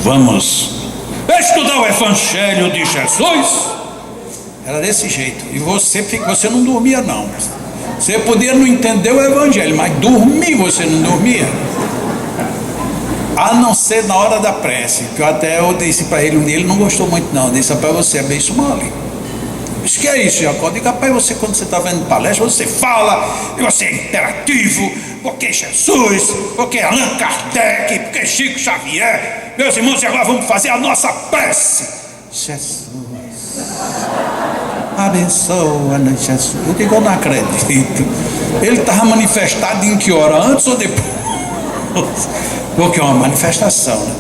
vamos estudar o Evangelho de Jesus. Era desse jeito. E você não dormia não. Você podia não entender o Evangelho, mas dormir você não dormia. A não ser na hora da prece, que eu disse para ele um dia, ele não gostou muito não. Eu disse: para você é beiço mole. Isso que é isso, Jacó? Diga: rapaz, você, quando você está vendo palestra, você fala, e você é interativo, porque Jesus, porque Allan Kardec, porque Chico Xavier. Meus irmãos, agora vamos fazer a nossa prece. Jesus, abençoa-nos, Jesus. Eu digo: eu não acredito. Ele estava manifestado em que hora? Antes ou depois? Porque é uma manifestação, né?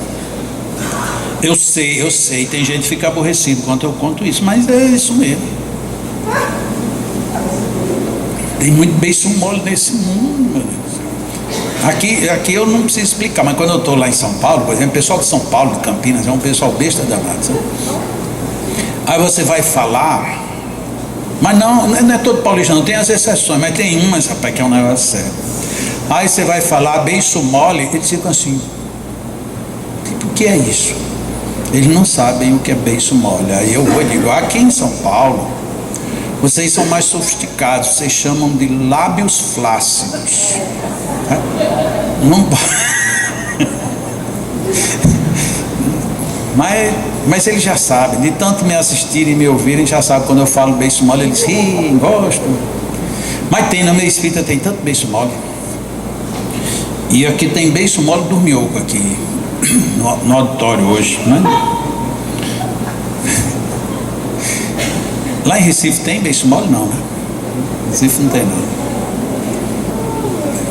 Eu sei, tem gente que fica aborrecido quando eu conto isso, mas é isso mesmo. Tem muito beiço mole nesse mundo, meu Deus. Aqui eu não preciso explicar, mas quando eu estou lá em São Paulo, por exemplo, o pessoal de São Paulo, de Campinas, é um pessoal besta danado, sabe? Aí você vai falar, mas não é todo paulistano, tem as exceções, mas tem umas, rapaz, que é um negócio sério. Aí você vai falar beiço mole, eles ficam assim: o que é isso? Eles não sabem o que é beiço mole. Aí eu vou e digo: aqui em São Paulo, vocês são mais sofisticados, vocês chamam de lábios flácidos. Não mas eles já sabem, de tanto me assistirem e me ouvirem, já sabem quando eu falo beiço mole, eles riem, gostam. Mas tem, na minha espírita tem tanto beiço mole. E aqui tem beiço mole do minhoco aqui no auditório hoje, né? Lá em Recife tem beiço mole? Não, né? Recife não tem não.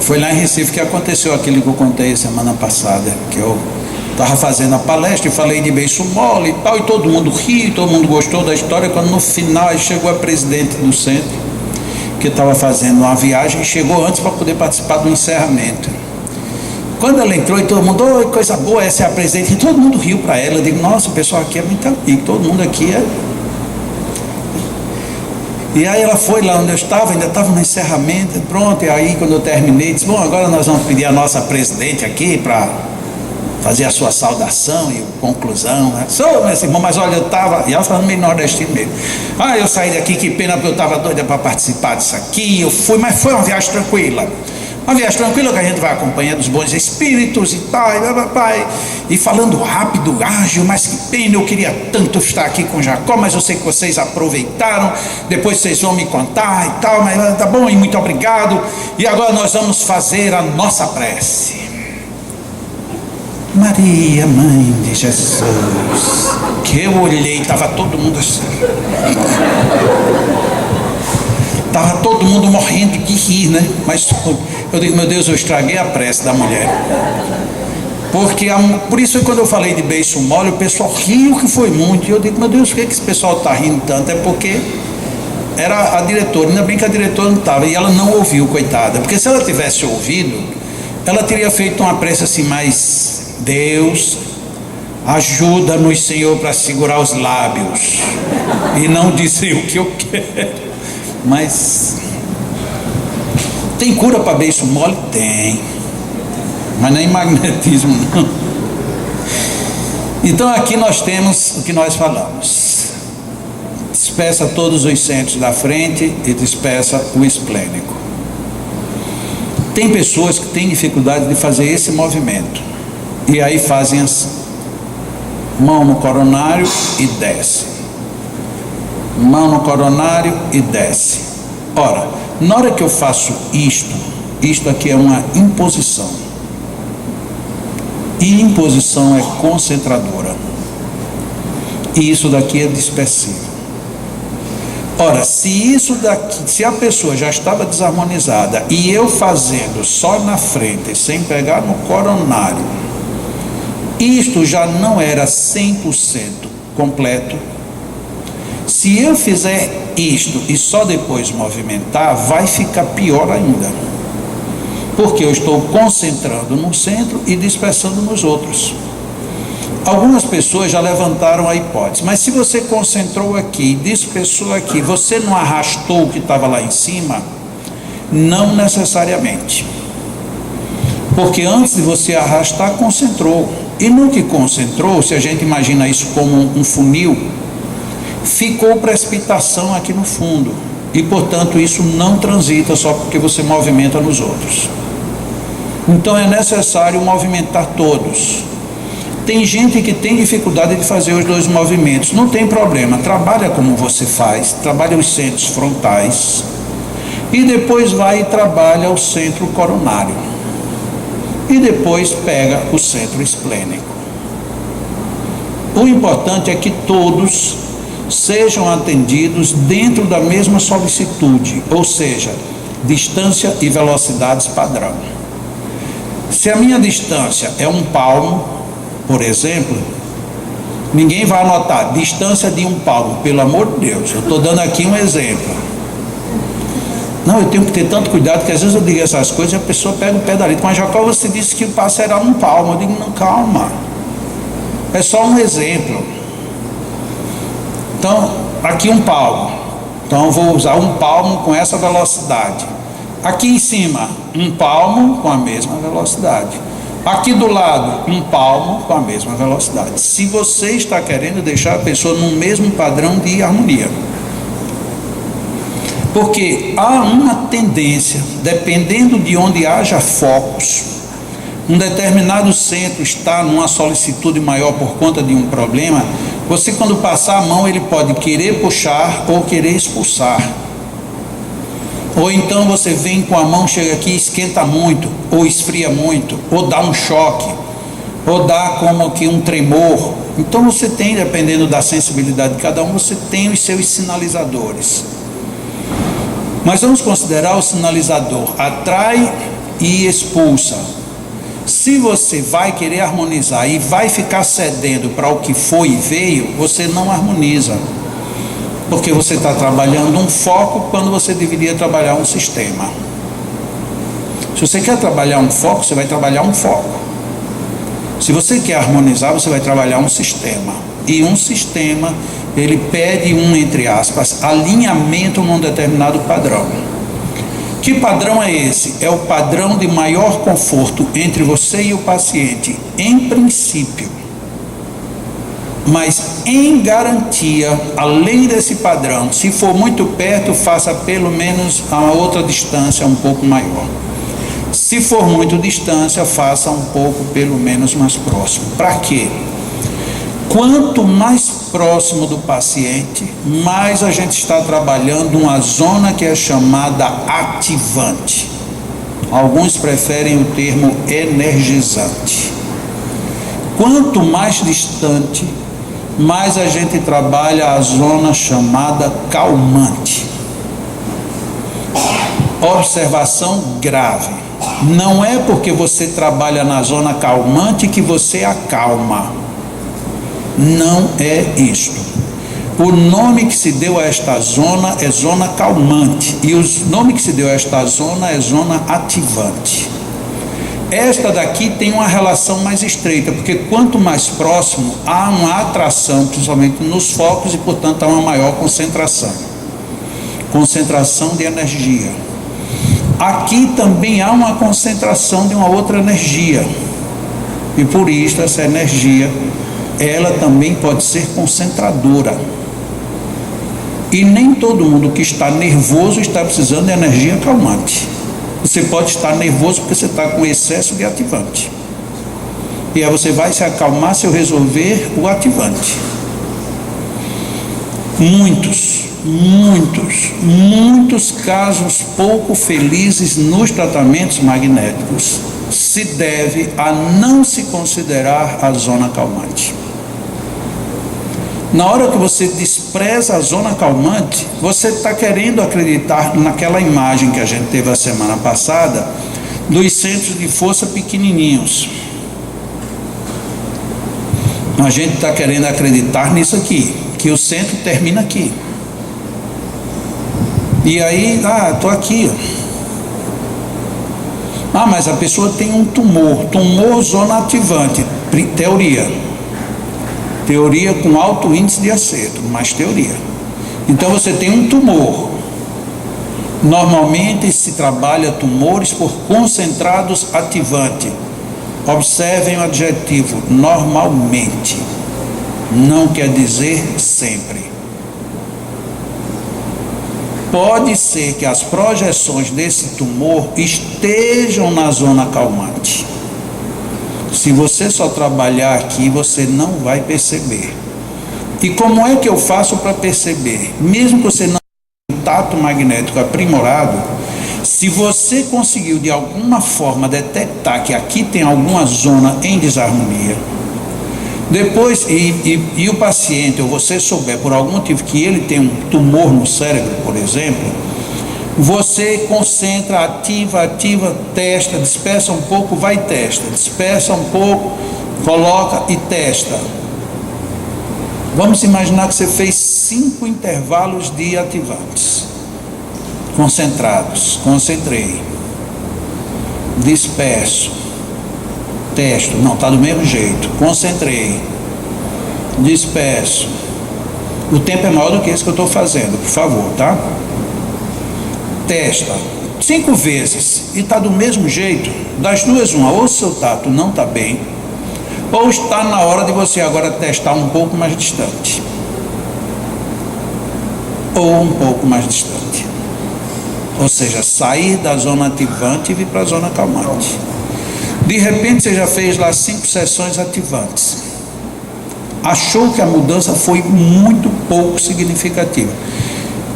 Foi lá em Recife que aconteceu aquilo que eu contei semana passada, que eu estava fazendo a palestra e falei de beiço mole e tal, e todo mundo riu, todo mundo gostou da história. Quando no final aí chegou a presidente do centro, que estava fazendo uma viagem, e chegou antes para poder participar do encerramento. Quando ela entrou e todo mundo: oi, coisa boa, essa é a presidente, e todo mundo riu para ela. Eu digo: nossa, o pessoal aqui é muito amigo, todo mundo aqui é. E aí ela foi lá onde eu estava, ainda estava no encerramento, pronto. E aí quando eu terminei, disse: bom, agora nós vamos pedir a nossa presidente aqui para fazer a sua saudação e conclusão, né? Sou, meu irmão, mas olha, eu estava, e ela falando meio nordestino mesmo: eu saí daqui, que pena, porque eu estava doida para participar disso aqui, eu fui, mas foi uma viagem tranquila. Uma viagem tranquila que a gente vai acompanhando os bons espíritos e tal, e falando rápido, ágil, mas que pena, eu queria tanto estar aqui com Jacó, mas eu sei que vocês aproveitaram, depois vocês vão me contar e tal, mas tá bom, e muito obrigado. E agora nós vamos fazer a nossa prece. Maria, mãe de Jesus, que eu olhei, estava todo mundo assim. Estava todo mundo morrendo de rir, né? Mas eu digo: meu Deus, eu estraguei a prece da mulher. Porque por isso quando eu falei de beiço mole, o pessoal riu, que foi muito. E eu digo: meu Deus, por que esse pessoal está rindo tanto? É porque era a diretora, ainda bem que a diretora não estava, e ela não ouviu, coitada. Porque se ela tivesse ouvido, ela teria feito uma prece assim mais: Deus, ajuda-nos, Senhor, para segurar os lábios e não dizer o que eu quero. Mas tem cura para beiço mole? Tem, mas nem magnetismo não. Então aqui nós temos o que nós falamos: despeça todos os centros da frente e despeça o esplênico. Tem pessoas que têm dificuldade de fazer esse movimento, e aí fazem assim: mão no coronário e desce, mão no coronário e desce. Ora, na hora que eu faço isto aqui é uma imposição, e imposição é concentradora, e isso daqui é dispersivo. Ora, se a pessoa já estava desarmonizada e eu fazendo só na frente, sem pegar no coronário, isto já não era 100% completo. Se eu fizer isto e só depois movimentar, vai ficar pior ainda, porque eu estou concentrando no centro e dispersando nos outros. Algumas pessoas já levantaram a hipótese: mas se você concentrou aqui, dispersou aqui, você não arrastou o que estava lá em cima? Não necessariamente, porque antes de você arrastar, concentrou. E no que concentrou, se a gente imagina isso como um funil, ficou precipitação aqui no fundo. E, portanto, isso não transita só porque você movimenta nos outros. Então é necessário movimentar todos. Tem gente que tem dificuldade de fazer os dois movimentos. Não tem problema, trabalha como você faz, trabalha os centros frontais e depois vai e trabalha o centro coronário. E depois pega o centro esplênico. O importante é que todos sejam atendidos dentro da mesma solicitude, ou seja, distância e velocidades padrão. Se a minha distância é 1 palmo, por exemplo, ninguém vai anotar distância de 1 palmo, pelo amor de Deus, eu estou dando aqui um exemplo. Não, eu tenho que ter tanto cuidado que às vezes eu digo essas coisas e a pessoa pega o pé da letra. Mas Jacó, você disse que o passo era 1 palmo. Eu digo, não, calma, é só um exemplo. Então, aqui 1 palmo, então eu vou usar 1 palmo com essa velocidade. Aqui em cima, 1 palmo com a mesma velocidade. Aqui do lado, 1 palmo com a mesma velocidade. Se você está querendo deixar a pessoa no mesmo padrão de harmonia. Porque há uma tendência, dependendo de onde haja focos, um determinado centro está numa solicitude maior por conta de um problema, você quando passar a mão ele pode querer puxar ou querer expulsar. Ou então você vem com a mão, chega aqui e esquenta muito, ou esfria muito, ou dá um choque, ou dá como que um tremor. Então você tem, dependendo da sensibilidade de cada um, você tem os seus sinalizadores. Mas vamos considerar o sinalizador atrai e expulsa. Se você vai querer harmonizar e vai ficar cedendo para o que foi e veio, você não harmoniza. Porque você está trabalhando um foco quando você deveria trabalhar um sistema. Se você quer trabalhar um foco, você vai trabalhar um foco. Se você quer harmonizar, você vai trabalhar um sistema. E um sistema, ele pede entre aspas, alinhamento num determinado padrão. Que padrão é esse? É o padrão de maior conforto entre você e o paciente, em princípio. Mas em garantia, além desse padrão, se for muito perto, faça pelo menos a outra distância um pouco maior. Se for muito distância, faça um pouco pelo menos mais próximo. Para quê? Quanto mais próximo do paciente, mais a gente está trabalhando uma zona que é chamada ativante. Alguns preferem o termo energizante. Quanto mais distante, mais a gente trabalha a zona chamada calmante. Observação grave: não é porque você trabalha na zona calmante que você acalma. Não é isto. O nome que se deu a esta zona é zona calmante, e o nome que se deu a esta zona é zona ativante. Esta daqui tem uma relação mais estreita, porque quanto mais próximo, há uma atração, principalmente nos focos, e portanto há uma maior concentração de energia. Aqui também há uma concentração de uma outra energia, e por isso essa energia, ela também pode ser concentradora. E nem todo mundo que está nervoso está precisando de energia calmante. Você pode estar nervoso porque você está com excesso de ativante. E aí você vai se acalmar se eu resolver o ativante. Muitos casos pouco felizes nos tratamentos magnéticos se deve a não se considerar a zona calmante. Na hora que você despreza a zona calmante, você está querendo acreditar naquela imagem que a gente teve a semana passada, dos centros de força pequenininhos. A gente está querendo acreditar nisso aqui, que o centro termina aqui. E aí, estou aqui, mas a pessoa tem um tumor zona ativante, teoria com alto índice de acerto, mas teoria. Então você tem um tumor. Normalmente se trabalha tumores por concentrados ativante. Observem o adjetivo normalmente, não quer dizer sempre. Pode ser que as projeções desse tumor estejam na zona calmante. Se você só trabalhar aqui, você não vai perceber. E como é que eu faço para perceber? Mesmo que você não tenha um tato magnético aprimorado, se você conseguiu de alguma forma detectar que aqui tem alguma zona em desarmonia, depois, e o paciente, ou você souber por algum motivo que ele tem um tumor no cérebro, por exemplo, você concentra, ativa, testa, dispersa um pouco, vai e testa, dispersa um pouco, coloca e testa. Vamos imaginar que você fez 5 intervalos de ativantes concentrados. Concentrei, disperso, testo, não, está do mesmo jeito, concentrei, disperso. O tempo é maior do que esse que eu estou fazendo, por favor, tá? Testa 5 vezes e está do mesmo jeito. Das duas, uma, ou seu tato não está bem, ou está na hora de você agora testar um pouco mais distante, ou um pouco mais distante, ou seja, sair da zona ativante e vir para a zona calmante. De repente você já fez lá 5 sessões ativantes, achou que a mudança foi muito pouco significativa.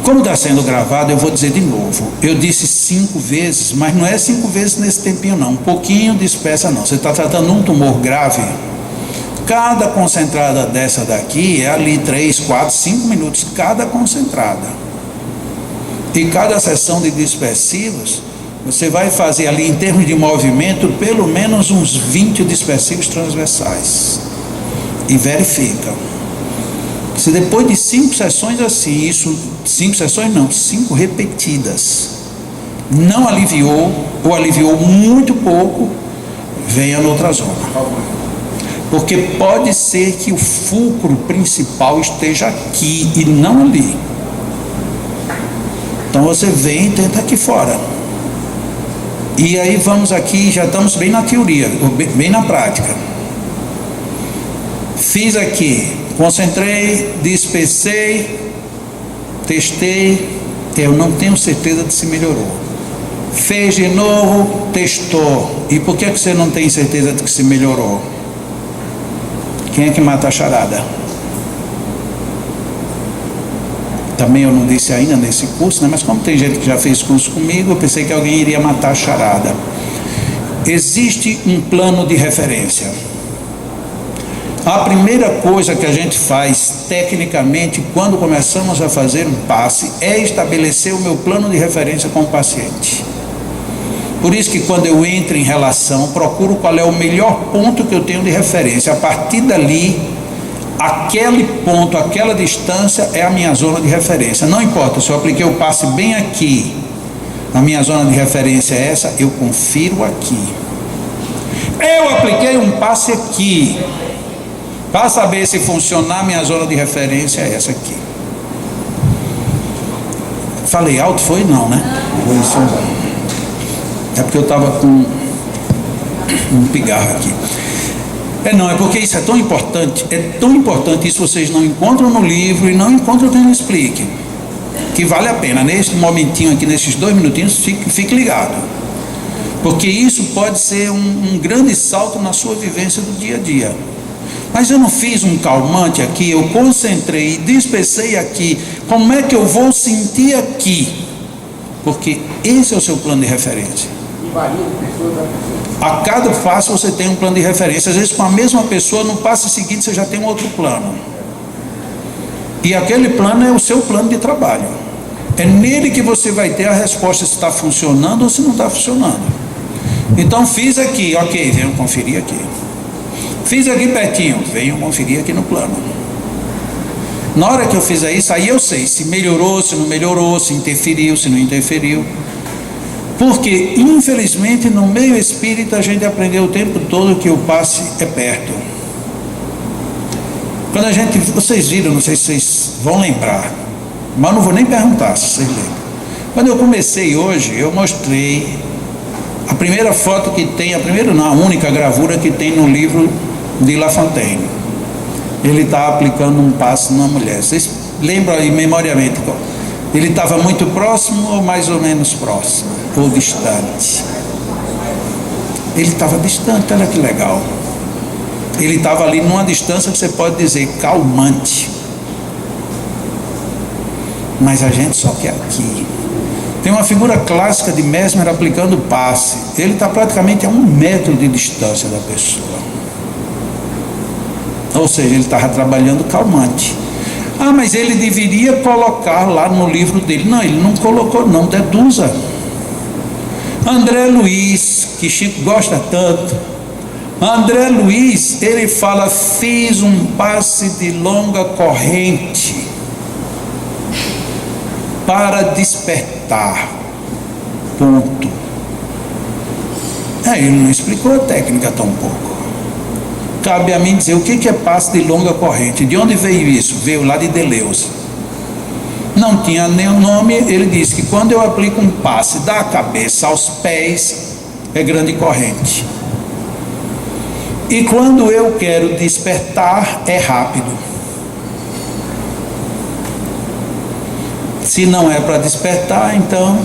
Como está sendo gravado, eu vou dizer de novo. Eu disse 5 vezes, mas não é 5 vezes nesse tempinho não, um pouquinho dispersa não. Você está tratando um tumor grave, cada concentrada dessa daqui é ali 3, 4, 5 minutos cada concentrada. E cada sessão de dispersivos, você vai fazer ali em termos de movimento, pelo menos uns 20 dispersivos transversais. E verifica. Se depois de 5 sessões assim, isso, 5 sessões não, 5 repetidas, não aliviou, ou aliviou muito pouco, venha noutra zona. Porque pode ser que o fulcro principal esteja aqui e não ali. Então você vem e tenta aqui fora. E aí vamos aqui, já estamos bem na teoria, bem na prática. Fiz aqui, concentrei, dispersei, testei, eu não tenho certeza de se melhorou. Fez de novo, testou. E por que você não tem certeza de que se melhorou? Quem é que mata a charada? Também eu não disse ainda nesse curso, né? Mas como tem gente que já fez curso comigo, eu pensei que alguém iria matar a charada. Existe um plano de referência. A primeira coisa que a gente faz tecnicamente quando começamos a fazer um passe é estabelecer o meu plano de referência com o paciente. Por isso que quando eu entro em relação, procuro qual é o melhor ponto que eu tenho de referência. A partir dali, aquele ponto, aquela distância é a minha zona de referência. Não importa se eu apliquei o passe bem aqui, a minha zona de referência é essa, eu confiro aqui. Eu apliquei um passe aqui, para saber se funcionar, minha zona de referência é essa aqui. Falei alto? Foi? Não, né? É porque eu estava com um pigarro aqui. Não, é porque isso é tão importante, isso vocês não encontram no livro e não encontram quem não explique. Que vale a pena, nesse momentinho aqui, nesses 2 minutinhos, fique ligado. Porque isso pode ser um grande salto na sua vivência do dia a dia. Mas eu não fiz um calmante aqui, eu concentrei, dispersei aqui. Como é que eu vou sentir aqui? Porque esse é o seu plano de referência. A cada passo você tem um plano de referência. Às vezes com a mesma pessoa, no passo seguinte você já tem um outro plano. E aquele plano é o seu plano de trabalho. É nele que você vai ter a resposta se está funcionando ou se não está funcionando. Então fiz aqui, ok, venham conferir aqui. Fiz aqui pertinho, venham conferir aqui no plano. Na hora que eu fizer isso, aí eu sei se melhorou, se não melhorou, se interferiu, se não interferiu. Porque, infelizmente, no meio espírita a gente aprendeu o tempo todo que o passe é perto. Quando a gente, vocês viram, não sei se vocês vão lembrar, mas não vou nem perguntar se vocês lembram. Quando eu comecei hoje, eu mostrei A primeira foto que tem, a única gravura que tem no livro de La Fontaine. Ele está aplicando um passe numa mulher. Vocês lembram aí memoriamente? Ele estava muito próximo ou mais ou menos próximo? Ou distante? Ele estava distante, olha que legal. Ele estava ali numa distância que você pode dizer calmante. Mas a gente só quer aqui. Tem uma figura clássica de Mesmer aplicando passe. Ele está praticamente a 1 metro de distância da pessoa. Ou seja, ele estava trabalhando calmante. Ah, mas ele deveria colocar lá no livro dele. Não, ele não colocou, não, deduza. André Luiz, que Chico gosta tanto. André Luiz, ele fala, fiz um passe de longa corrente para despertar. Ponto. Ele não explicou a técnica tão pouco. Cabe a mim dizer o que é passe de longa corrente. De onde veio isso? Veio lá de Deleuze. Não tinha nenhum nome. Ele disse que quando eu aplico um passe da cabeça aos pés, é grande corrente. E quando eu quero despertar, é rápido. Se não é para despertar, então...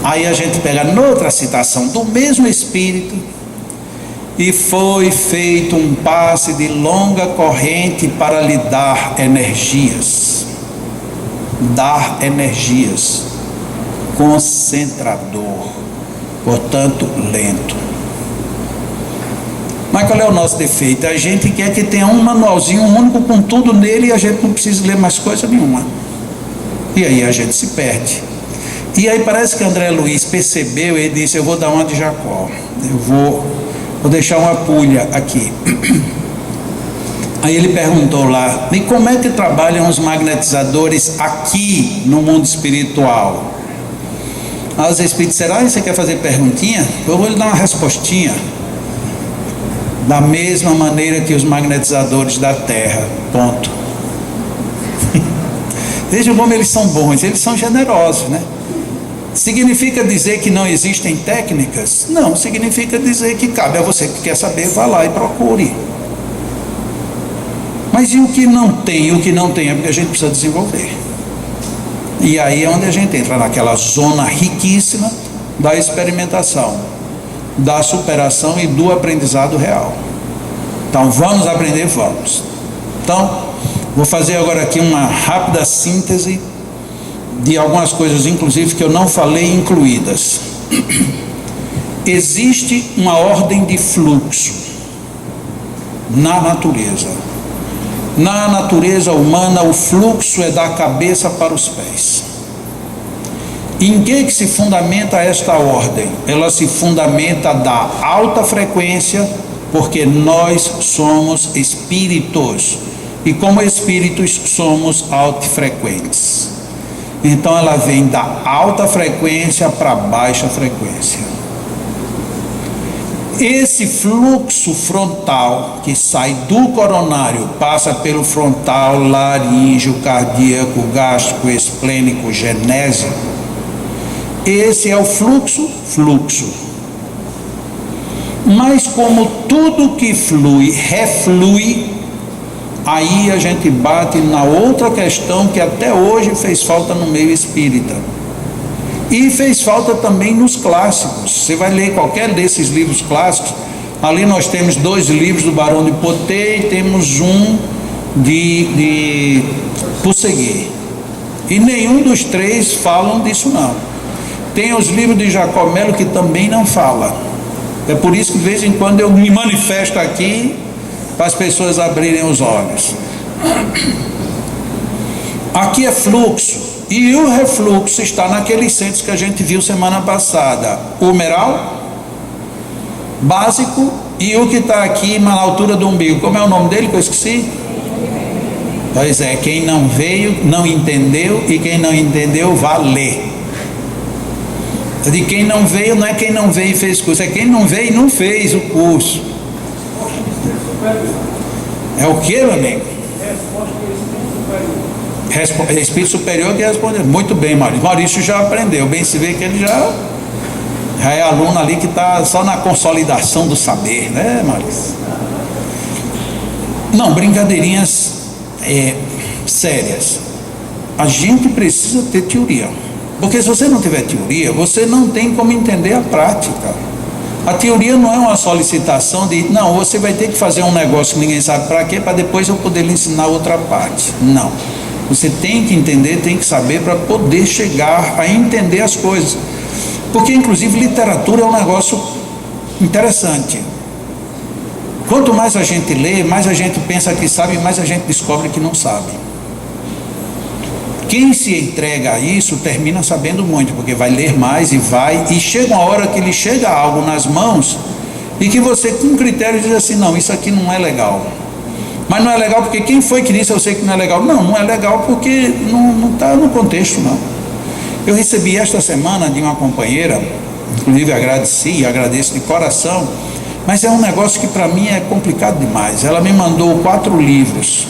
Aí a gente pega noutra citação do mesmo Espírito. E foi feito um passe de longa corrente para lhe dar energias. Dar energias. Concentrador. Portanto, lento. Mas qual é o nosso defeito? A gente quer que tenha um manualzinho único com tudo nele e a gente não precisa ler mais coisa nenhuma. E aí a gente se perde. E aí parece que André Luiz percebeu e disse, eu vou dar uma de Jacó. Eu vou deixar uma pulha aqui. Aí ele perguntou lá, e como é que trabalham os magnetizadores aqui no mundo espiritual? Aí os espíritos, será que você quer fazer perguntinha? Eu vou lhe dar uma respostinha. Da mesma maneira que os magnetizadores da Terra. Ponto. Vejam como eles são bons, eles são generosos, né? Significa dizer que não existem técnicas? Não, significa dizer que cabe a você que quer saber, vá lá e procure. Mas e o que não tem? O que não tem é porque a gente precisa desenvolver. E aí é onde a gente entra naquela zona riquíssima da experimentação, da superação e do aprendizado real. Então vamos aprender, vamos. Então vou fazer agora aqui uma rápida síntese de algumas coisas, inclusive, que eu não falei incluídas. Existe uma ordem de fluxo na natureza. Na natureza humana, o fluxo é da cabeça para os pés. Em que se fundamenta esta ordem? Ela se fundamenta da alta frequência, porque nós somos espíritos. E como espíritos somos altifrequentes. Então ela vem da alta frequência para baixa frequência. Esse fluxo frontal que sai do coronário, passa pelo frontal, laríngeo, cardíaco, gástrico, esplênico, genésico. Esse é o fluxo. Mas como tudo que flui, reflui, aí a gente bate na outra questão que até hoje fez falta no meio espírita. E fez falta também nos clássicos. Você vai ler qualquer desses livros clássicos. Ali nós temos 2 livros do Barão de Poté e temos um de Pusseguer. E nenhum dos 3 falam disso não. Tem os livros de Jacomelo que também não fala. É por isso que de vez em quando eu me manifesto aqui para as pessoas abrirem os olhos. Aqui é fluxo. E o refluxo está naqueles centros que a gente viu semana passada. Humeral, básico e o que está aqui na altura do umbigo. Como é o nome dele que eu esqueci? Pois é, quem não veio, não entendeu, e quem não entendeu, vá ler. De quem não veio, não é quem não veio e fez curso, é quem não veio e não fez o curso. É o que, meu amigo? Espírito superior que respondeu. Muito bem, Maurício. Maurício já aprendeu. Bem se vê que ele já Já é aluno ali que está só na consolidação do saber, né, Maurício? Não, brincadeirinhas sérias. A gente precisa ter teoria, porque se você não tiver teoria, você não tem como entender a prática. A teoria não é uma solicitação de, não, você vai ter que fazer um negócio que ninguém sabe para quê, para depois eu poder lhe ensinar outra parte. Não. Você tem que entender, tem que saber para poder chegar a entender as coisas. Porque, inclusive, literatura é um negócio interessante. Quanto mais a gente lê, mais a gente pensa que sabe, mais a gente descobre que não sabe. Quem se entrega a isso termina sabendo muito, porque vai ler mais e chega uma hora que lhe chega algo nas mãos e que você, com critério, diz assim, não, isso aqui não é legal. Mas não é legal porque quem foi que disse eu sei que não é legal? Não, não é legal porque não está no contexto, não. Eu recebi esta semana de uma companheira, inclusive agradeci e agradeço de coração, mas é um negócio que para mim é complicado demais. Ela me mandou 4 livros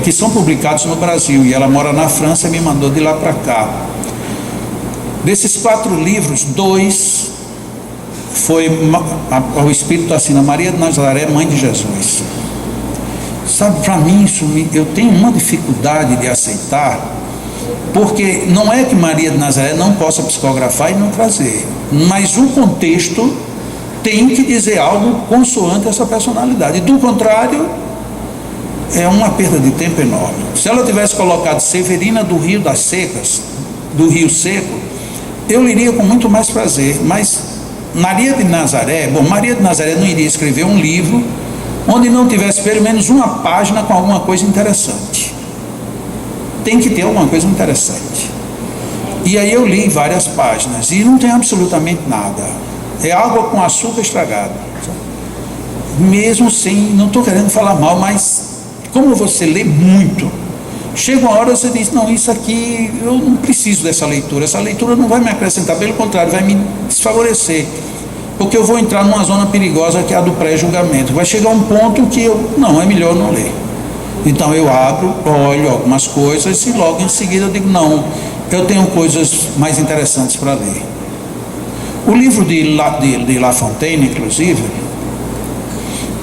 que são publicados no Brasil, e ela mora na França e me mandou de lá para cá. Desses 4 livros, 2 foi o Espírito assina Maria de Nazaré, Mãe de Jesus. Sabe, para mim eu tenho uma dificuldade de aceitar, porque não é que Maria de Nazaré não possa psicografar e não trazer, mas o contexto tem que dizer algo consoante essa personalidade. Do contrário, é uma perda de tempo enorme. Se ela tivesse colocado Severina do Rio das Secas, do Rio Seco, eu leria com muito mais prazer. Mas Maria de Nazaré não iria escrever um livro onde não tivesse pelo menos uma página com alguma coisa interessante. Tem que ter alguma coisa interessante. E aí eu li várias páginas e não tem absolutamente nada. É água com açúcar estragado. Mesmo sem, não estou querendo falar mal, mas como você lê muito, chega uma hora você diz, não, isso aqui eu não preciso dessa leitura, essa leitura não vai me acrescentar, pelo contrário, vai me desfavorecer, porque eu vou entrar numa zona perigosa que é a do pré-julgamento. Vai chegar um ponto que é melhor não ler. Então eu abro, olho algumas coisas e logo em seguida eu digo, não, eu tenho coisas mais interessantes para ler. O livro de La Fontaine, inclusive,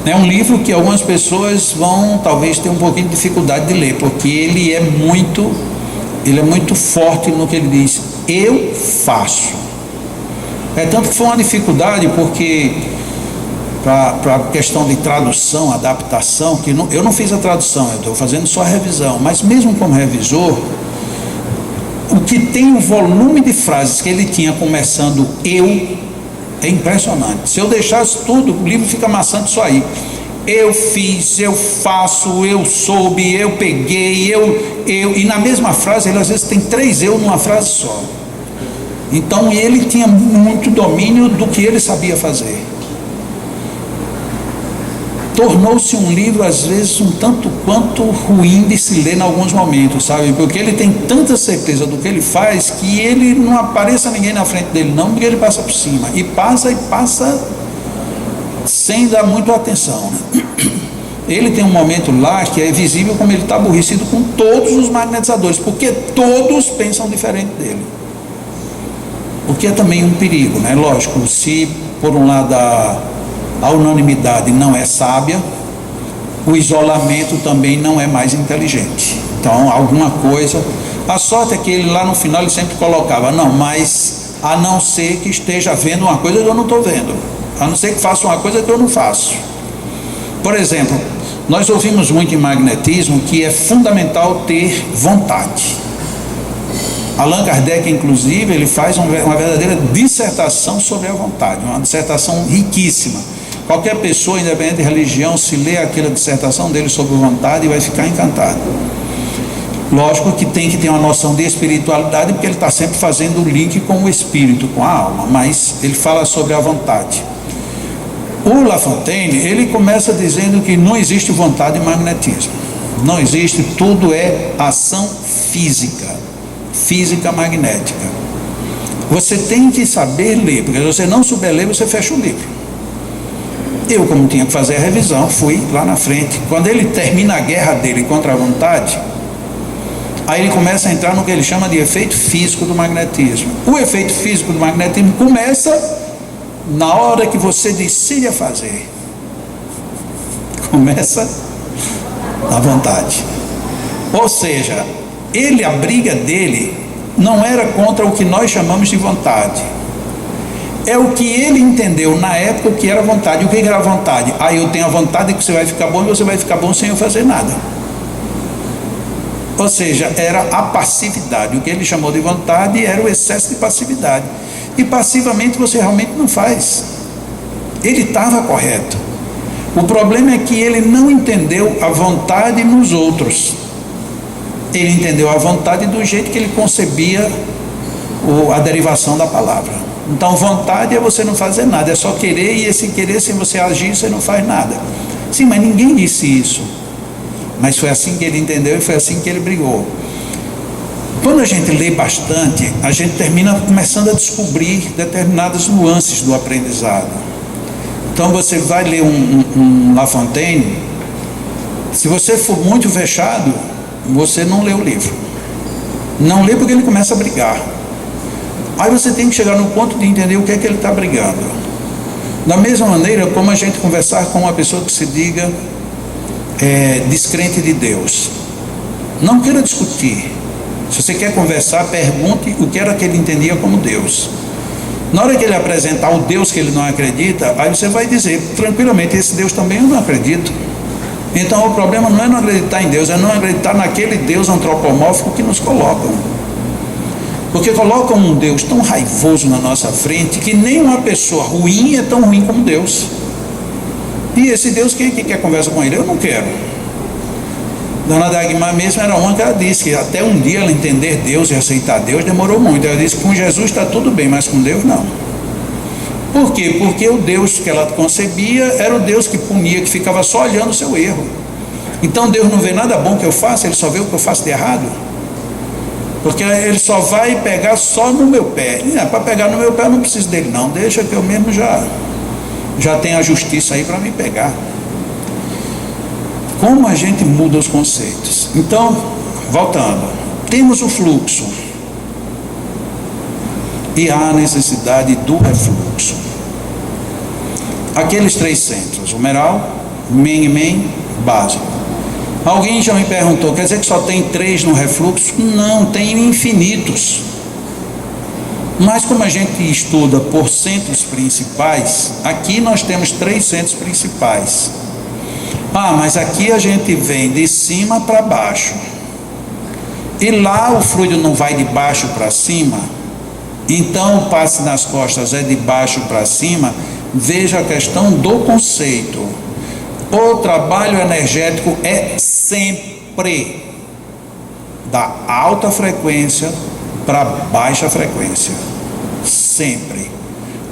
é um livro que algumas pessoas vão talvez ter um pouquinho de dificuldade de ler, porque ele é muito forte no que ele diz, eu faço. É tanto que foi uma dificuldade, porque para a questão de tradução, adaptação, que eu não fiz a tradução, eu estou fazendo só a revisão, mas mesmo como revisor, o que tem o volume de frases que ele tinha começando é impressionante. Se eu deixasse tudo, o livro fica maçante só aí. Eu fiz, eu faço, eu soube, eu peguei, e na mesma frase, ele às vezes tem 3 eu numa frase só. Então ele tinha muito domínio do que ele sabia fazer. Tornou-se um livro às vezes um tanto quanto ruim de se ler em alguns momentos, sabe? Porque ele tem tanta certeza do que ele faz que ele não apareça ninguém na frente dele não, porque ele passa por cima, e passa sem dar muito atenção, né? Ele tem um momento lá que é visível como ele está aborrecido com todos os magnetizadores, porque todos pensam diferente dele, o que é também um perigo, né? Lógico, se por um lado a unanimidade não é sábia, o isolamento também não é mais inteligente. Então alguma coisa, a sorte é que ele lá no final ele sempre colocava, não, mas a não ser que esteja vendo uma coisa que eu não estou vendo, a não ser que faça uma coisa que eu não faço. Por exemplo, nós ouvimos muito em magnetismo que é fundamental ter vontade. Allan Kardec, inclusive, ele faz uma verdadeira dissertação sobre a vontade, uma dissertação riquíssima. Qualquer pessoa, independente de religião, se lê aquela dissertação dele sobre vontade, vai ficar encantado. Lógico que tem que ter uma noção de espiritualidade, porque ele está sempre fazendo o link com o espírito, com a alma, mas ele fala sobre a vontade. O La Fontaine, ele começa dizendo que não existe vontade e magnetismo. Não existe, tudo é ação física magnética. Você tem que saber ler, porque se você não souber ler, você fecha o livro. Eu, como tinha que fazer a revisão, fui lá na frente. Quando ele termina a guerra dele contra a vontade, Aí ele começa a entrar no que ele chama de efeito físico do magnetismo. O efeito físico do magnetismo começa na hora que você decide a fazer. Começa à vontade. Ou seja, a briga dele não era contra o que nós chamamos de vontade. É o que ele entendeu na época o que era vontade. O que era vontade? Eu tenho a vontade de que você vai ficar bom e você vai ficar bom sem eu fazer nada. Ou seja, era a passividade. O que ele chamou de vontade era o excesso de passividade. E passivamente você realmente não faz. Ele estava correto. O problema é que ele não entendeu a vontade nos outros. Ele entendeu a vontade do jeito que ele concebia a derivação da palavra. Então, vontade é você não fazer nada, é só querer, e esse querer, sem você agir, você não faz nada. Sim, mas ninguém disse isso. Mas foi assim que ele entendeu e foi assim que ele brigou. Quando a gente lê bastante, a gente termina começando a descobrir determinadas nuances do aprendizado. Então você vai ler um La Fontaine, se você for muito fechado, você não lê o livro. Não lê porque ele começa a brigar. Aí você tem que chegar no ponto de entender o que é que ele está brigando. Da mesma maneira como a gente conversar com uma pessoa que se diga descrente de Deus. Não queira discutir. Se você quer conversar, pergunte o que era que ele entendia como Deus. Na hora que ele apresentar o Deus que ele não acredita, aí você vai dizer tranquilamente, esse Deus também eu não acredito. Então o problema não é não acreditar em Deus, é não acreditar naquele Deus antropomórfico que nos colocam. Porque colocam um Deus tão raivoso na nossa frente que nem uma pessoa ruim é tão ruim como Deus. E esse Deus, quem quer conversa com ele? Eu não quero. Dona Dagmar mesmo era uma que ela disse que até um dia ela entender Deus e aceitar Deus demorou muito. Ela disse que com Jesus está tudo bem, mas com Deus não. Por quê? Porque o Deus que ela concebia era o Deus que punia, que ficava só olhando o seu erro. Então Deus não vê nada bom que eu faça, ele só vê o que eu faço de errado. Porque ele só vai pegar só no meu pé. Para pegar no meu pé eu não preciso dele não, deixa que eu mesmo já tenho a justiça aí para me pegar. Como a gente muda os conceitos. Então, voltando, temos o fluxo e há a necessidade do refluxo. Aqueles três centros, o Meral, Men, básico. Alguém já me perguntou, quer dizer que só tem três no refluxo? Não, tem infinitos. Mas como a gente estuda por centros principais, aqui nós temos três centros principais. Mas aqui a gente vem de cima para baixo. E lá o fluido não vai de baixo para cima. Então o passe nas costas é de baixo para cima. Veja a questão do conceito. O trabalho energético é sempre da alta frequência para baixa frequência. Sempre.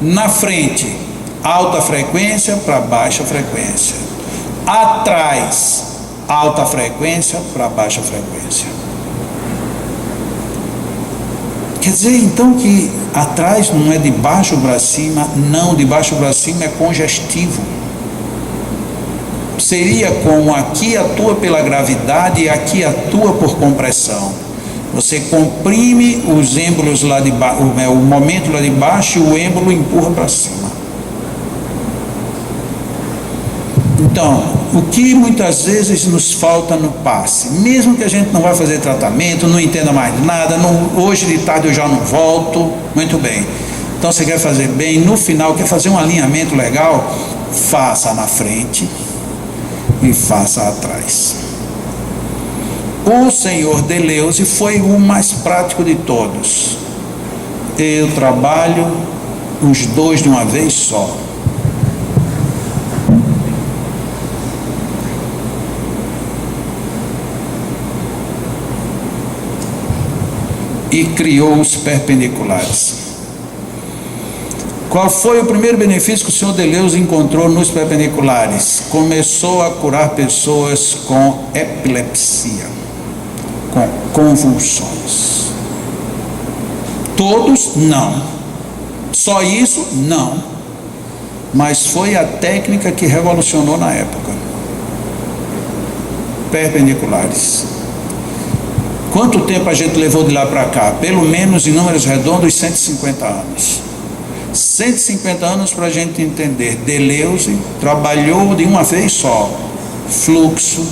Na frente, alta frequência para baixa frequência. Atrás, alta frequência para baixa frequência. Quer dizer então que atrás não é de baixo para cima, não, de baixo para cima é congestivo. Seria como aqui atua pela gravidade e aqui atua por compressão. Você comprime os êmbolos lá de baixo, o momento lá de baixo, e o êmbolo empurra para cima. Então, o que muitas vezes nos falta no passe, mesmo que a gente não vá fazer tratamento, não entenda mais nada, hoje de tarde eu já não volto, muito bem. Então você quer fazer bem, no final quer fazer um alinhamento legal, faça na frente e faça atrás. O Senhor Deleuze foi o mais prático de todos. Eu trabalho os dois de uma vez só. E criou os perpendiculares. Qual foi o primeiro benefício que o senhor Deleuze encontrou nos perpendiculares? Começou a curar pessoas com epilepsia, com convulsões. Todos? Não. Só isso? Não. Mas foi a técnica que revolucionou na época. Perpendiculares. Quanto tempo a gente levou de lá para cá? Pelo menos, em números redondos, 150 anos. 150 anos para a gente entender. Deleuze trabalhou de uma vez só, fluxo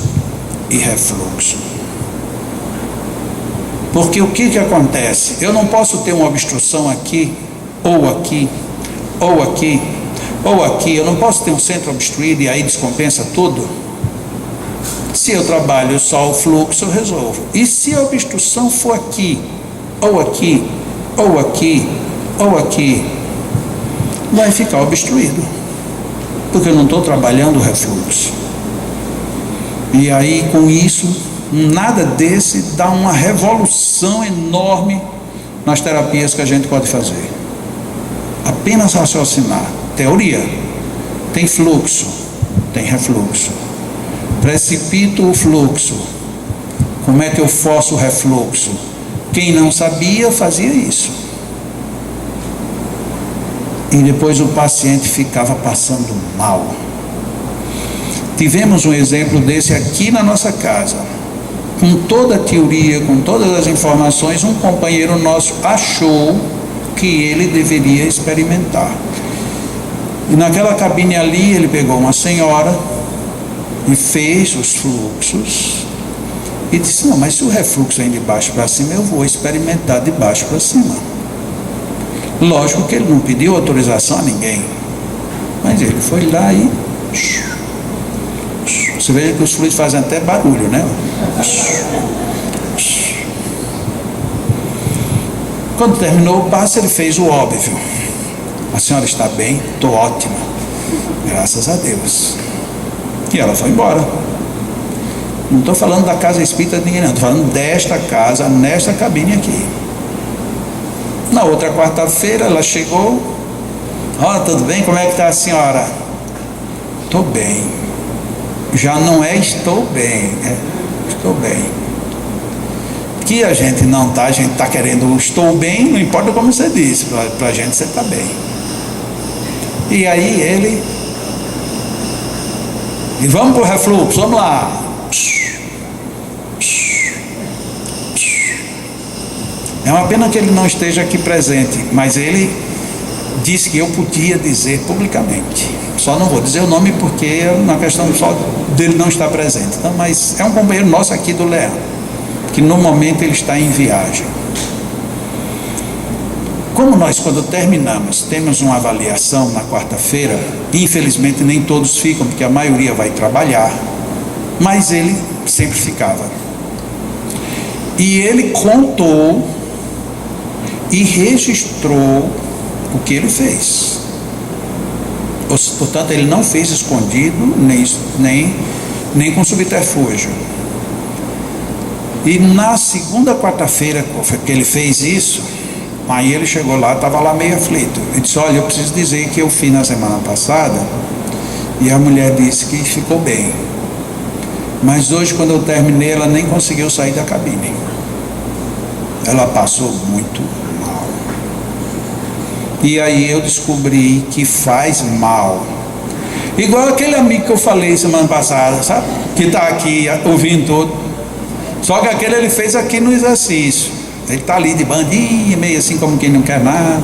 e refluxo. Porque o que acontece? Eu não posso ter uma obstrução aqui, ou aqui, ou aqui, ou aqui. Eu não posso ter um centro obstruído e aí descompensa tudo. Se eu trabalho só o fluxo, eu resolvo. E se a obstrução for aqui, ou aqui, ou aqui, ou aqui, vai ficar obstruído, porque eu não estou trabalhando o refluxo. E aí, com isso, nada desse dá uma revolução enorme nas terapias que a gente pode fazer. Apenas raciocinar. Teoria. Tem fluxo, tem refluxo. Precipito o fluxo. Como é que eu forço o refluxo? Quem não sabia fazia isso. E depois o paciente ficava passando mal. Tivemos um exemplo desse aqui na nossa casa. Com toda a teoria, com todas as informações, um companheiro nosso achou que ele deveria experimentar. E naquela cabine ali, ele pegou uma senhora e fez os fluxos e disse: não, mas se o refluxo vem de baixo para cima, eu vou experimentar de baixo para cima. Lógico que ele não pediu autorização a ninguém, mas ele foi lá e você veja que os fluidos fazem até barulho, né? Quando terminou o passo, ele fez o óbvio: a senhora está bem? Estou ótima, graças a Deus. E ela foi embora. Não estou falando da casa espírita de ninguém, não. Estou falando desta casa, nesta cabine aqui. Na outra quarta-feira, ela chegou: olha, tudo bem? Como é que está a senhora? Estou bem. Já não é estou bem, é estou bem. Que a gente não está, a gente está querendo estou bem, não importa como você disse, para a gente você está bem. E aí ele: e vamos para o refluxo, vamos lá. É uma pena que ele não esteja aqui presente, mas ele disse que eu podia dizer publicamente. Só não vou dizer o nome porque é uma questão só dele não estar presente. Então, mas é um companheiro nosso aqui do Leão, que no momento ele está em viagem. Como nós, quando terminamos, temos uma avaliação na quarta-feira, infelizmente nem todos ficam, porque a maioria vai trabalhar, mas ele sempre ficava. E ele contou e registrou o que ele fez. Portanto, ele não fez escondido, nem com subterfúgio. E na segunda quarta-feira que ele fez isso, aí ele chegou lá, estava lá meio aflito. Ele disse: olha, eu preciso dizer que eu fiz na semana passada, e a mulher disse que ficou bem. Mas hoje, quando eu terminei, ela nem conseguiu sair da cabine. Ela passou muito mal. E aí eu descobri que faz mal. Igual aquele amigo que eu falei semana passada, sabe? Que está aqui ouvindo tudo. Só que aquele ele fez aqui no exercício. Ele está ali de bandinha, meio assim como quem não quer nada.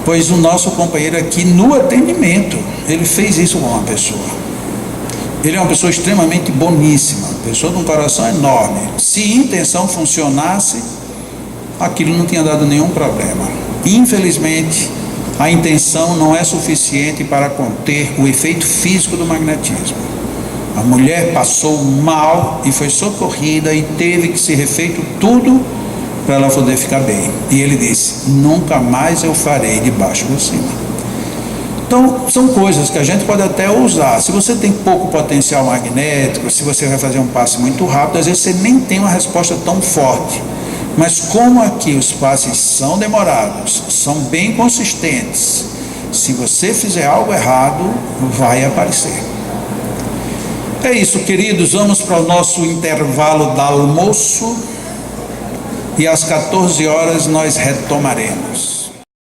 Pois o nosso companheiro aqui no atendimento, ele fez isso com uma pessoa. Ele é uma pessoa extremamente boníssima, pessoa de um coração enorme. Se a intenção funcionasse, aquilo não tinha dado nenhum problema. Infelizmente, a intenção não é suficiente para conter o efeito físico do magnetismo. A mulher passou mal e foi socorrida e teve que ser refeito tudo para ela poder ficar bem. E ele disse: nunca mais eu farei de baixo por cima. Então, são coisas que a gente pode até usar. Se você tem pouco potencial magnético, se você vai fazer um passe muito rápido, às vezes você nem tem uma resposta tão forte. Mas como aqui os passes são demorados, são bem consistentes, se você fizer algo errado, vai aparecer. É isso, queridos. Vamos para o nosso intervalo do almoço e às 14 horas nós retomaremos.